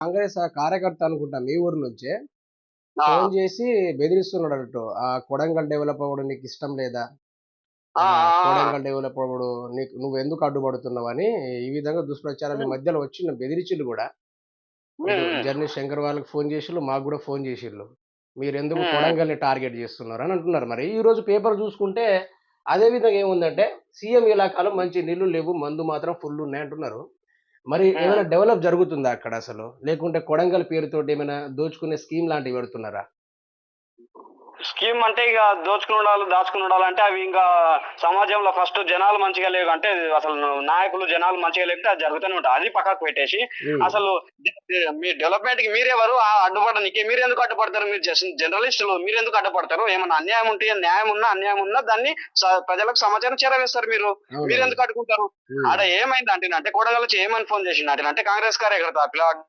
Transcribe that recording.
కాంగ్రెస్ కార్యకర్త అనుకుంటా మీ ఊరు నుంచే ఆ ఫోన్ చేసి బెదిరిస్తున్నాడు. ఆ కొడంగల్ డెవలప్ అవ్వడం నీకు ఇష్టం లేదా? ఆ ఆ కొడంగల్ డెవలప్ అవ్వడు నీకు నువ్వు ఎందుకు అడ్డుపడుతున్నావని ఈ విధంగా దుష్ప్రచారాలు ఈ ఉమ్, మధ్యలో వచ్చిన బెదిరించిళ్ళు కూడా. ఉమ్, ఇటు ఉమ్, జర్నీ శంకర్ వాళ్ళకి ఫోన్ చేసిళ్ళు, మాకు కూడా ఫోన్ చేసిళ్ళు. మీరు ఎందుకు ఉమ్. కొడంగల్ని టార్గెట్ చేస్తున్నారు అని అంటున్నారు. మరి ఈ రోజు పేపర్ చూసుకుంటే అదే విధంగా ఏముందంటే సీఎం ఇలాకాలో మంచి నీళ్లు లేవు, మందు మాత్రం ఫుల్ ఉన్నాయి అంటున్నారు. మరి ఉమ్. ఏమైనా డెవలప్ జరుగుతుందా అక్కడ అసలు? లేకుంటే కొడంగల్ పేరుతోటి ఏమైనా దోచుకునే స్కీమ్ లాంటివి పెడుతున్నారా? స్కీమ్ అంటే ఇక దోచుకుని ఉండాలి దాచుకుని ఉండాలంటే అవి ఇంకా సమాజంలో ఫస్ట్ జనాలు మంచిగా లేవు అంటే అసలు నాయకులు జనాలు మంచిగా లేకపోతే అది జరుగుతూనే ఉంటుంది. అది పక్కకు పెట్టేసి ఉమ్, అసలు మీ డెవలప్మెంట్ కి మీరెవరు అడ్డుపడడానికి మీరు ఎందుకు అడ్డుపడతారు? మీరు జర్నలిస్టులు మీరు ఎందుకు అడ్డుపడతారు? ఏమన్నా అన్యాయం ఉంటే న్యాయం ఉన్నా అన్యాయం ఉన్నా దాన్ని ప్రజలకు సమాచారం చేరవేస్తారు. మీరు అవునవును. ఎందుకు అడ్డుకుంటారు? ఉమ్. ఆడ ఏమైంది అంటే కొడగల వచ్చి ఏమని ఫోన్ చేసిండు అంటే కాంగ్రెస్ కార్యకర్త ఆ పిల్లవాడు